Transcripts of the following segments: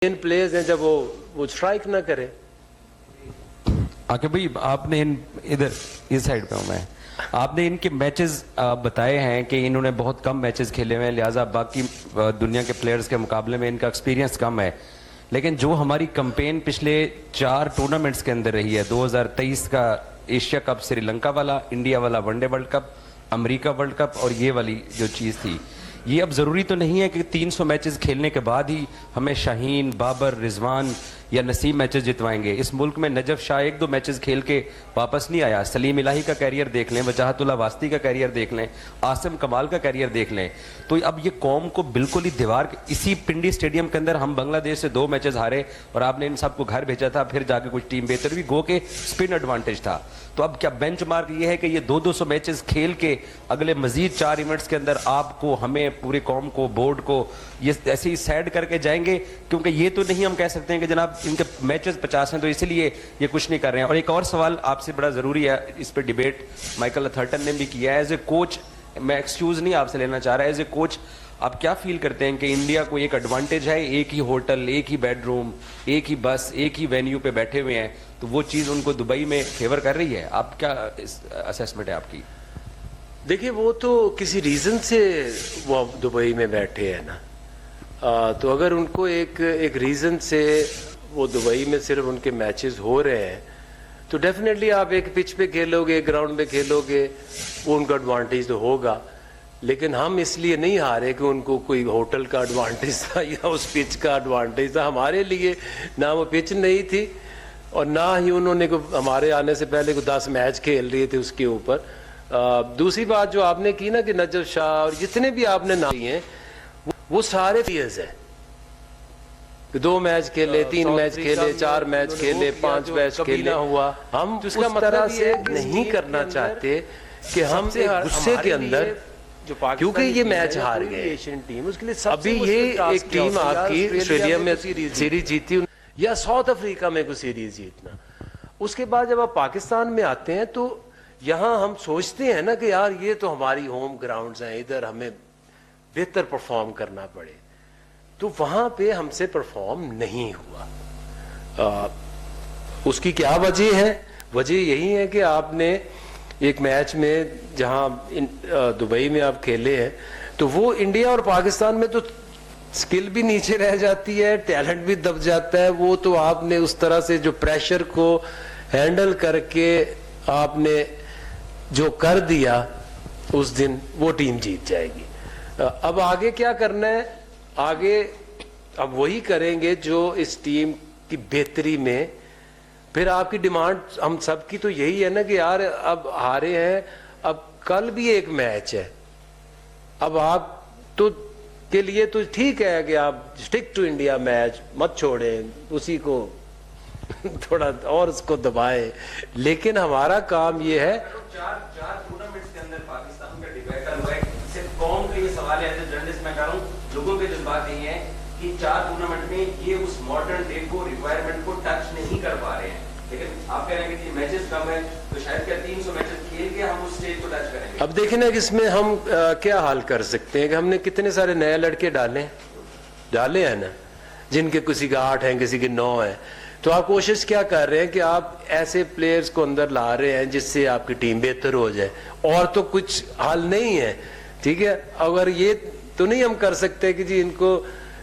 इन players हैं जब वो स्ट्राइक ना करे। आके भाई आपने इधर इस साइड पे हूं मैं, आपने इनके मैचेस बताए हैं कि इन्होंने बहुत कम मैचेस खेले हुए हैं, लिहाजा बाकी दुनिया के प्लेयर्स के मुकाबले में इनका एक्सपीरियंस कम है। लेकिन जो हमारी कैंपेन पिछले 4 टूर्नामेंट्स के अंदर रही है, 2023 का एशिया कप श्रीलंका वाला, इंडिया वाला one day world cup, America world cup और ये वाली जो चीज़ थी, ये अब ज़रूरी तो नहीं है कि 300 मैचेस खेलने के बाद ही हमें शाहीन, बाबर, रिजवान या नसीम मैचेस जितवाएंगे। इस मुल्क में नजफ शाह 1-2 मैचेस खेल के वापस नहीं आया। सलीम इलाही का कैरियर देख लें, वजाहतुल्लाह वास्ती का कैरियर देख लें, आसिम कमाल का कैरियर देख लें। तो अब ये कौम को बिल्कुल ही दीवार, इसी पिंडी स्टेडियम के अंदर हम बांग्लादेश से 2 मैचेस हारे और आपने इन सबको घर भेजा था, फिर जाके कुछ टीम बेहतर भी गो के स्पिन एडवांटेज था। तो अब क्या बेंचमार्क ये है कि ये 200 मैचेस खेल के अगले मजीद 4 इवेंट्स के अंदर आपको, हमें, पूरी कौम को, बोर्ड को ये ऐसे ही सैड करके जाएंगे? क्योंकि ये तो नहीं हम कह सकते हैं कि जनाब इनके मैचेस 50 हैं तो इसलिए ये कुछ नहीं कर रहे हैं। और एक और सवाल आपसे बड़ा जरूरी है, इस पर डिबेट माइकल अथर्टन ने भी किया है। एज ए कोच, मैं एक्सक्यूज नहीं आपसे लेना चाह रहा, एज ए कोच आप क्या फील करते हैं कि इंडिया को एक एडवांटेज है, एक ही होटल, एक ही बेडरूम, एक ही बस, एक ही वेन्यू पे बैठे हुए हैं, तो वो चीज उनको दुबई में फेवर कर रही है? आप क्या असेसमेंट है आपकी? देखिए, वो तो किसी रीजन से वो दुबई में बैठे हैं ना, तो अगर उनको एक रीजन से वो दुबई में सिर्फ उनके मैचेस हो रहे हैं तो डेफिनेटली आप एक पिच पे खेलोगे, एक ग्राउंड पे खेलोगे, वो उनका एडवांटेज तो होगा। लेकिन हम इसलिए नहीं हारे कि उनको कोई होटल का एडवांटेज था या उस पिच का एडवांटेज था। हमारे लिए ना वो पिच नहीं थी और ना ही उन्होंने हमारे आने से पहले 10 मैच खेल रहे थे उसके ऊपर। दूसरी बात जो आपने की ना कि नजफ शाह और जितने भी आपने नाम लिए हैं वो सारे प्लेयर्स हैं। 2 मैच खेले, 3 मैच खेले, 4 मैच खेले, 5 मैच खेले हुआ। हम उस तरह से नहीं करना चाहते कि हम गुस्से के अंदर, क्योंकि ये मैच हार गए टीम, उसके लिए अभी ये एक टीम आपकी ऑस्ट्रेलिया में सीरीज जीती या साउथ अफ्रीका में कोई सीरीज जीतना, उसके बाद जब आप पाकिस्तान में आते हैं तो यहाँ हम सोचते हैं ना कि यार ये तो हमारी होम ग्राउंड्स हैं, इधर हमें बेहतर परफॉर्म करना पड़े, तो वहां पे हमसे परफॉर्म नहीं हुआ। उसकी क्या वजह है? वजह यही है कि आपने एक मैच में जहां दुबई में आप खेले हैं तो वो इंडिया और पाकिस्तान में तो स्किल भी नीचे रह जाती है, टैलेंट भी दब जाता है। वो तो आपने उस तरह से जो प्रेशर को हैंडल करके आपने जो कर दिया उस दिन, वो टीम जीत जाएगी। अब आगे क्या करना है? आगे अब वही करेंगे जो इस टीम की बेहतरी में, फिर आपकी डिमांड हम सब की तो यही है ना कि यार अब हारे हैं, अब कल भी एक मैच है, अब आप तो के लिए तो ठीक है कि आप स्टिक टू इंडिया मैच मत छोड़ें, उसी को थोड़ा और उसको दबाएं, लेकिन हमारा काम ये है। चार टूर्नामेंट्स के अंदर पाकिस्तान का डिबेट हुआ है, सिर्फ कौम के ये सवाल है, जर्नलिस्ट मैं कह रहा हूँ, लोगों के जज्बात नहीं है कि 4 टूर्नामेंट में ये उस मॉडर्न डे को, रिक्वायरमेंट को टच नहीं कर पा रहे हैं। लेकिन आप कह रहे हैं कि मैचेस कम है तो शायद क्या 300 मैचेस खेल के हम उस स्टेज को टच करेंगे? अब देखिए ना कि इसमें हम क्या हाल कर सकते हैं कि हमने कितने सारे नए लड़के डाले हैं ना, जिनके किसी के 8 हैं, किसी के 9 हैं। तो आप कोशिश क्या कर रहे हैं कि आप ऐसे प्लेयर्स को अंदर ला रहे हैं जिससे आपकी टीम बेहतर हो जाए, और तो कुछ हल नहीं है। ठीक है, अगर ये तो नहीं हम कर सकते कि जी इनको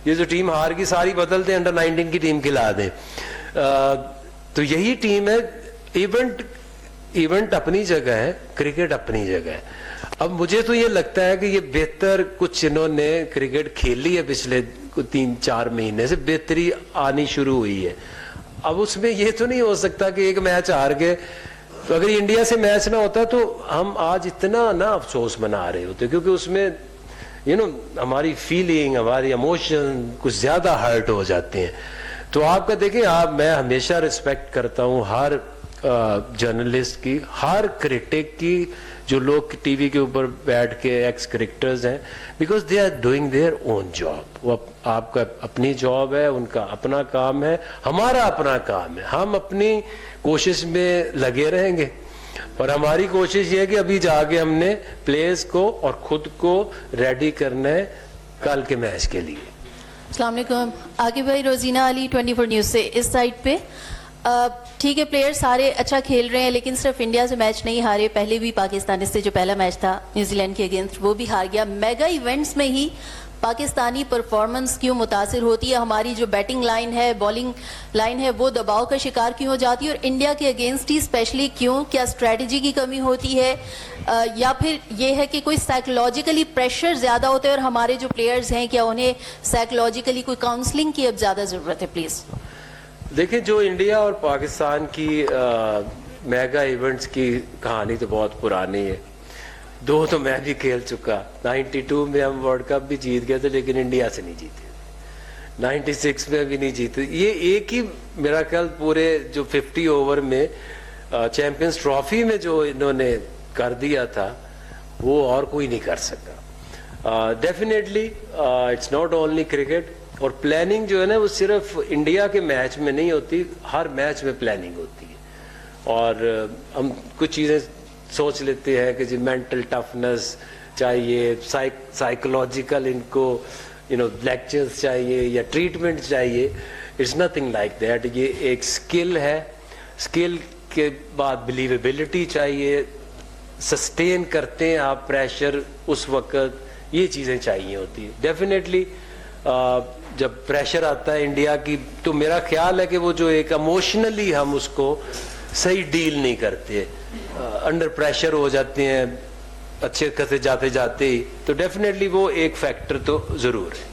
ये जो टीम हार की सारी बदल दें, अंडर 19 की टीम खिला दें। तो यही टीम है। इवेंट अपनी जगह है, क्रिकेट अपनी जगह है। अब मुझे तो ये लगता है कि ये बेहतर कुछ इन्होंने क्रिकेट खेली है, पिछले 3-4 महीने से बेहतरी आनी शुरू हुई है। अब उसमें ये तो नहीं हो सकता कि एक मैच हार गए, तो अगर इंडिया से मैच ना होता तो हम आज इतना ना अफसोस मना रहे होते, क्योंकि उसमें हमारी फीलिंग, हमारी इमोशन कुछ ज्यादा हर्ट हो जाते हैं। तो आपका देखें, मैं हमेशा रिस्पेक्ट करता हूं हर जर्नलिस्ट की, हर क्रिटिक की, जो लोग टीवी के ऊपर बैठ के एक्स क्रिकेटर्स हैं, because they are doing their own job. वो आपका अपनी जॉब है, उनका अपना काम है, हमारा अपना काम है। हम अपनी कोशिश में लगे रहेंगे, पर हमारी कोशिश ये है कि अभी जाके हमने प्लेयर्स को और खुद को रेडी करना है कल के मैच के लिए। अस्सलाम वालेकुम। आगे भाई, रोजीना अली 24 न्यूज़ से। इस साइड पे ठीक है, प्लेयर सारे अच्छा खेल रहे हैं, लेकिन सिर्फ इंडिया से मैच नहीं हारे। पहले भी पाकिस्तान से जो पहला मैच था न्यूजीलैंड के अगेंस्ट, वो भी हार गया। मेगा इवेंट्स में ही पाकिस्तानी परफॉर्मेंस क्यों मुतासिर होती है? हमारी जो बैटिंग लाइन है, बॉलिंग लाइन है, वो दबाव का शिकार क्यों हो जाती है? और इंडिया के अगेंस्ट ही स्पेशली क्यों? क्या स्ट्रेटजी की कमी होती है, या फिर ये है कि कोई साइकोलॉजिकली प्रेशर ज़्यादा होता है? और हमारे जो प्लेयर्स हैं, क्या उन्हें साइकोलॉजिकली कोई काउंसलिंग की अब ज़्यादा ज़रूरत है? प्लीज़। देखिए, जो इंडिया और पाकिस्तान की मेगा इवेंट्स की कहानी तो बहुत पुरानी है। दो तो मैं भी खेल चुका। 92 में हम वर्ल्ड कप भी जीत गए थे, लेकिन इंडिया से नहीं जीते। 96 में भी नहीं जीते। ये एक ही मेरा ख्याल पूरे जो 50 ओवर में चैंपियंस ट्रॉफी में जो इन्होंने कर दिया था, वो और कोई नहीं कर सका। Definitely it's not only cricket. और प्लानिंग जो है ना, वो सिर्फ इंडिया के मैच में नहीं होती, हर मैच में प्लानिंग होती है। और हम कुछ चीज़ें सोच लेते हैं कि जी मेंटल टफनेस चाहिए, साइकोलॉजिकल इनको लेक्चर्स चाहिए या ट्रीटमेंट चाहिए। It's nothing like that. ये एक स्किल है। स्किल के बाद बिलीवेबिलिटी चाहिए। सस्टेन करते हैं आप प्रेशर उस वक्त, ये चीज़ें चाहिए होती है। डेफिनेटली जब प्रेशर आता है इंडिया की, तो मेरा ख्याल है कि वो जो एक इमोशनली हम उसको सही डील नहीं करते, अंडर प्रेशर हो जाते हैं अच्छे खासे जाते जाते ही। तो डेफिनेटली वो एक फैक्टर तो ज़रूर है।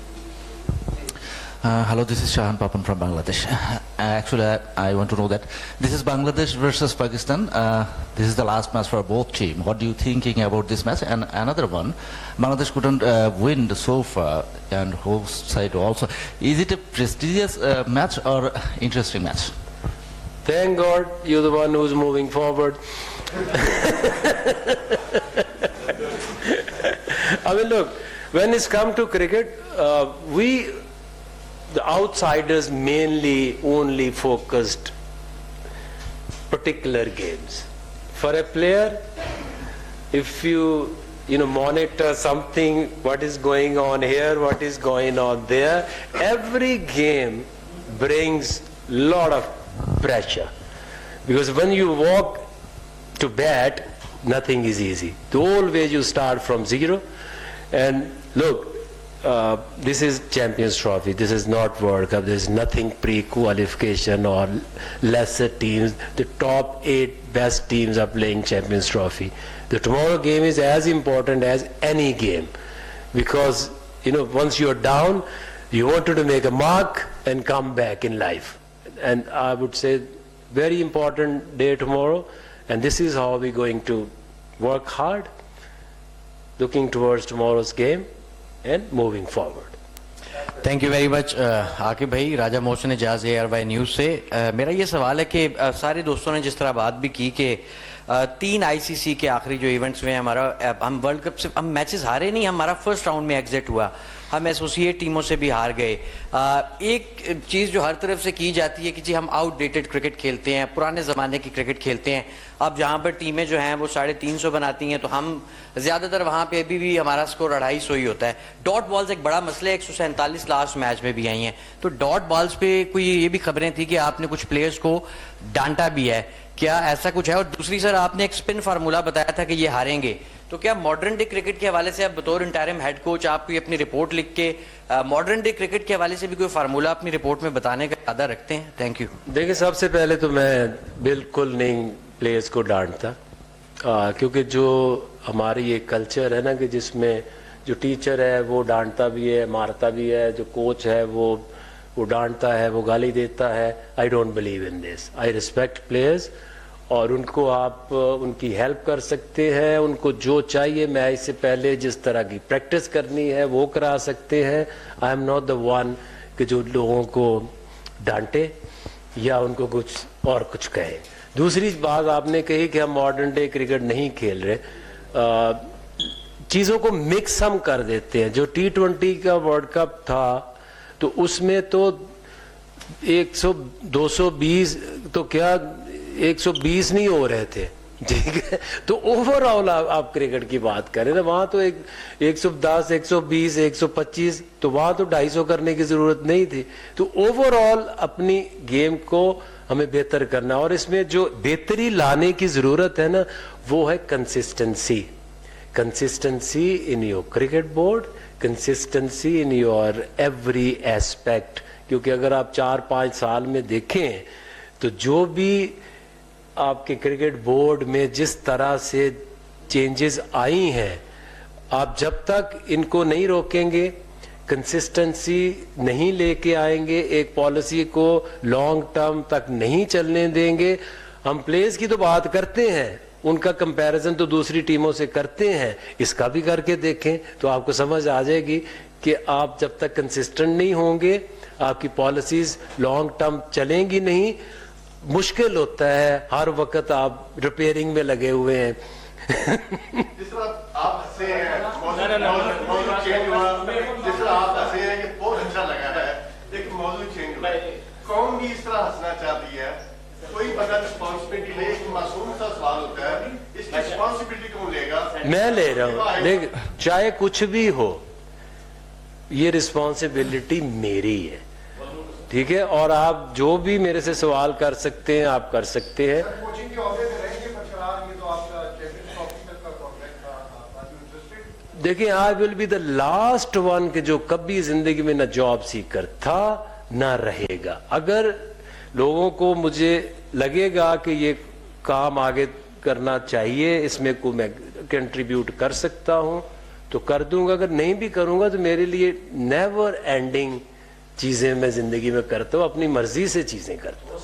Hello, this is Shahan Papan from Bangladesh. Actually, I want to know that this is Bangladesh versus Pakistan. This is the last match for both teams. What do you thinking about this match? And another one, Bangladesh couldn't win so far, and host side also. Is it a prestigious match or interesting match? Thank God you're the one who's moving forward. I mean, look, when it's come to cricket, the outsiders mainly only focused particular games. For a player, if you monitor something, what is going on here, what is going on there, every game brings lot of pressure, because when you walk to bat, nothing is easy. Always you start from zero. And look, this is Champions Trophy. This is not World Cup. There is nothing pre-qualification or lesser teams. The top 8 best teams are playing Champions Trophy. The tomorrow game is as important as any game, because once you're down, you wanted to make a mark and come back in life. And I would say very important day tomorrow, and this is how we're going to work hard, looking towards tomorrow's game and moving forward. Thank you very much Aqib भाई। राजा Mohsin Ejaz ARY news से। मेरा ये सवाल है कि सारे दोस्तों ने जिस तरह बात भी की कि 3 ICC के आखिरी जो इवेंट्स हुए हैं, हमारा हम वर्ल्ड कप से हम मैचेस हारे नहीं, हमारा फर्स्ट राउंड में एग्जिट हुआ, हम एसोसिएट टीमों से भी हार गए। एक चीज़ जो हर तरफ से की जाती है कि जी हम आउटडेटेड क्रिकेट खेलते हैं, पुराने ज़माने की क्रिकेट खेलते हैं। अब जहाँ पर टीमें जो हैं वो 350 बनाती हैं, तो हम ज़्यादातर वहाँ पे अभी भी हमारा स्कोर 250 ही होता है। डॉट बॉल्स एक बड़ा मसला है, 147 लास्ट मैच में भी आई हैं। तो डॉट बॉल्स पे कोई ये भी खबरें थी कि आपने कुछ प्लेयर्स को डांटा भी है, क्या ऐसा कुछ है? और दूसरी सर, आपने एक स्पिन फार्मूला बताया था कि ये हारेंगे, तो क्या मॉडर्न डे क्रिकेट के हवाले से आप बतौर इंटरिम हेड कोच आप कोई अपनी रिपोर्ट लिख के मॉडर्न डे क्रिकेट के हवाले से भी कोई फार्मूला अपनी रिपोर्ट में बताने का इरादा रखते हैं? Thank you. देखिए, सबसे पहले तो मैं बिल्कुल नहीं प्लेयर्स को डांटता, क्योंकि जो हमारी ये कल्चर है ना, कि जिसमें जो टीचर है वो डांटता भी है, मारता भी है, जो कोच है वो डांटता है, वो गाली देता है। I don't believe in this. I respect players, और उनको आप उनकी हेल्प कर सकते हैं। उनको जो चाहिए मैच से पहले जिस तरह की प्रैक्टिस करनी है वो करा सकते हैं। I am not the one कि जो लोगों को डांटे या उनको कुछ कहे। दूसरी बात आपने कही कि हम मॉडर्न डे क्रिकेट नहीं खेल रहे, चीज़ों को मिक्स हम कर देते हैं। जो T20 का वर्ल्ड कप था, तो उसमें तो 100 220 तो क्या 120 नहीं हो रहे थे, ठीक है, तो ओवरऑल आप क्रिकेट की बात करें ना, वहां तो एक 110, 120, 125, तो वहां तो 250 करने की जरूरत नहीं थी। तो ओवरऑल अपनी गेम को हमें बेहतर करना, और इसमें जो बेहतरी लाने की जरूरत है ना, वो है consistency. Consistency in your cricket board, consistency in your every aspect. क्योंकि अगर आप 4-5 साल में देखें तो जो भी आपके क्रिकेट बोर्ड में जिस तरह से चेंजेस आई हैं, आप जब तक इनको नहीं रोकेंगे, कंसिस्टेंसी नहीं लेके आएंगे, एक पॉलिसी को लॉन्ग टर्म तक नहीं चलने देंगे। हम प्लेयर्स की तो बात करते हैं, उनका कंपैरिजन तो दूसरी टीमों से करते हैं, इसका भी करके देखें तो आपको समझ आ जाएगी कि आप जब तक कंसिस्टेंट नहीं होंगे, आपकी पॉलिसीज लॉन्ग टर्म चलेंगी नहीं। मुश्किल होता है, हर वक्त आप रिपेयरिंग में लगे हुए हैं। जिस तरह आप हंसे हैं, मौजूद चेंज हुआ, जिस तरह आप हंसे हैं कि बहुत अच्छा लगा है, लेकिन मौजूद चेंज हुआ है। कौन भी इस तरह हंसना चाहती है, कोई बंदा रिस्पॉन्सिबिलिटी ले, एक मासूम सा सवाल होता है, इसकी रिस्पॉन्सिबिलिटी कौन लेगा? मैं ले रहा हूं, लेकिन चाहे कुछ भी हो, ये रिस्पॉन्सिबिलिटी मेरी है, ठीक है। और आप जो भी मेरे से सवाल कर सकते हैं, आप कर सकते हैं। कोचिंग के ऑफिस में रहेंगे, पर फिलहाल ये तो आपका चैंपियंस ट्रॉफी तक का कॉन्ट्रैक्ट था, आर यू इंटरेस्टेड? देखिए, I will be the last one कि जो कभी जिंदगी में ना जॉब सीकर था ना रहेगा। अगर लोगों को मुझे लगेगा कि ये काम आगे करना चाहिए, इसमें को मैं कंट्रीब्यूट कर सकता हूं तो कर दूंगा, अगर नहीं भी करूंगा तो मेरे लिए नेवर एंडिंग चीजें मैं जिंदगी में करता हूँ, अपनी मर्जी से चीजें करता हूँ।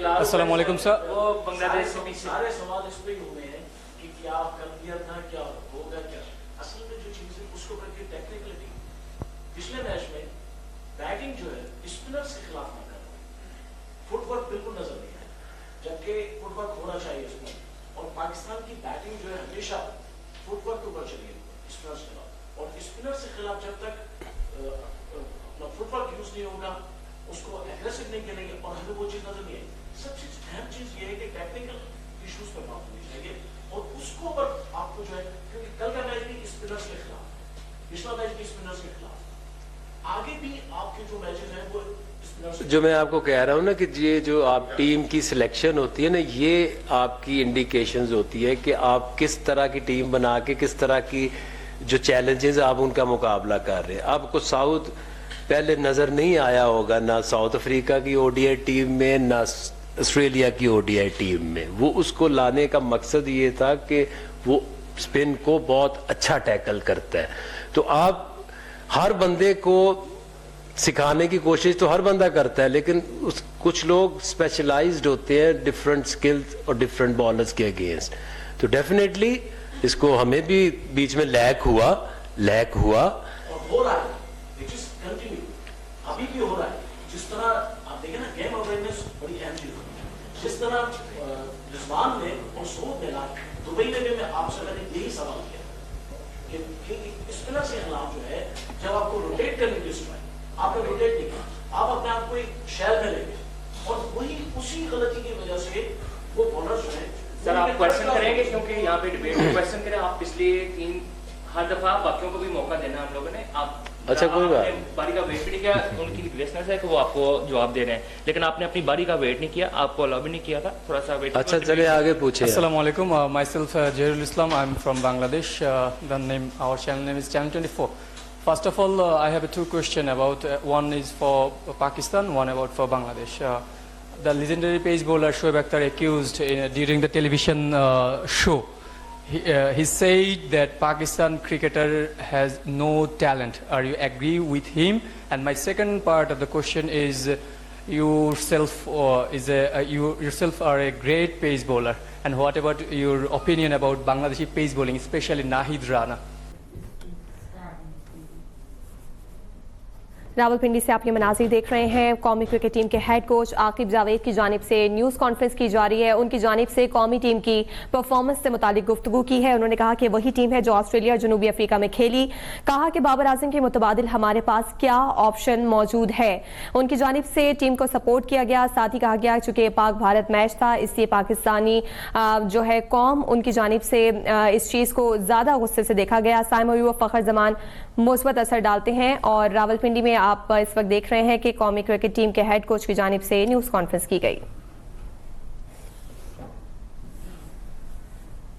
अस्सलाम वालेकुम सर। वो बांग्लादेश से भी सारे सवाल इस पे ही हुए हैं कि क्या कर दिया था, क्या होगा, क्या असल में जो चीज है उसको करके टेक्निकलिटी। पिछले मैच में बैटिंग जो है स्पिनर्स के खिलाफ ना कर, फुटवर्क बिल्कुल नजर नहीं आया, जबकि फुटवर्क होना चाहिए उसमें। और पाकिस्तान की बैटिंग जो है हमेशा फुटवर्क के ऊपर चली गई स्पिनर्स के खिलाफ, और स्पिनर्स के खिलाफ जब तक फुटवर्क यूज नहीं होगा, उसको एग्रेसिव नहीं करेंगे, और हमें वो चीज नजर नहीं आई। सबसे अहम चीज ये है कि टेक्निकल इश्यूज पे बात होनी चाहिए, और उसको पर आपको जो है, क्योंकि कल का मैच भी स्पिनर्स के खिलाफ, पिछला मैच भी स्पिनर्स के खिलाफ, आगे भी आपके जो मैचेस हैं वो स्पिनर्स। जो मैं आपको कह रहा हूं ना कि ये जो आप टीम की सिलेक्शन होती है ना, ये आपकी इंडिकेशंस होती है कि आप किस तरह की टीम बना के, किस तरह की जो चैलेंजेस आप उनका मुकाबला कर रहे हैं। आपको साउथ पहले नजर नहीं आया होगा, ना साउथ अफ्रीका की ओडीआई टीम में, ना ऑस्ट्रेलिया की ओडीआई टीम में। वो उसको लाने का मकसद ये था कि वो स्पिन को बहुत अच्छा टैकल करता है। तो आप हर बंदे को सिखाने की कोशिश तो हर बंदा करता है, लेकिन कुछ लोग स्पेशलाइज्ड होते हैं डिफरेंट स्किल्स और डिफरेंट बॉलर्स के अगेंस्ट। तो डेफिनेटली इसको हमें भी बीच में लैक हुआ और हो रहा है, which is continue, अभी भी हो रहा है। जिस तरह आप देखें ना, गेम अवेयरनेस बड़ी अहम चीज है। जिस तरह रिजवान ने और सऊद ने ना दुबई में भी मैं आपसे मैंने यही सवाल किया कि स्पिनर के खिलाफ जो है, जब आपको रोटेट करने की स्ट्राइक, आपने रोटेट नहीं किया, आप अपने आप को एक शैल में ले गए, और वही उसी गलती की वजह से वो बॉलर जो है। सर आप क्वेश्चन करेंगे, क्योंकि यहाँ पे डिबेट में क्वेश्चन करें आप। पिछले 3 हर दफा बाकियों को भी मौका देना हम लोगों ने। आप अच्छा, कोई बात आपने बारी का वेट भी नहीं किया, उनकी लिसनर्स है कि वो आपको जवाब दे रहे हैं, लेकिन आपने अपनी बारी का वेट नहीं किया, आपको अलाउ भी नहीं किया था, थोड़ा सा वेट। अच्छा, चलिए आगे पूछे। Assalamu alaikum. Myself Jairul Islam. I'm from Bangladesh. Our channel name is Channel 24. First of all, I have two questions about. One is for Pakistan, one about for Bangladesh. The legendary pace bowler Shoaib Akhtar accused during the television show. He said that Pakistan cricketer has no talent. Are you agree with him? And my second part of the question is, you yourself are a great pace bowler. And what about your opinion about Bangladeshi pace bowling, especially Nahid Rana? Rawalpindi से आप ये मनाजिर देख रहे हैं। कौमी cricket team के head coach Aqib Javed की जानिब से न्यूज़ कॉन्फ्रेंस की जा रही है। उनकी जानिब से कौमी टीम की परफॉर्मेंस से मुतालिक गुफ्तगू की है। उन्होंने कहा कि वही टीम है जो ऑस्ट्रेलिया और जनूबी अफ्रीका में खेली। कहा कि बाबर आजम के मुतबादिल हमारे पास क्या ऑप्शन मौजूद है। उनकी जानिब से टीम को सपोर्ट किया गया। साथ ही कहा गया चूंकि पाक भारत मैच था इसलिए पाकिस्तानी जो है कौम उनकी जानिब से इस चीज़ को ज़्यादा गुस्से से देखा गया। साइम अयूब व फ़खर जमान मुस्बत असर डालते हैं। और रावलपिंडी में आप इस वक्त देख रहे हैं कि कौमी क्रिकेट टीम के हेड कोच की जानिब से न्यूज़ कॉन्फ्रेंस की गई।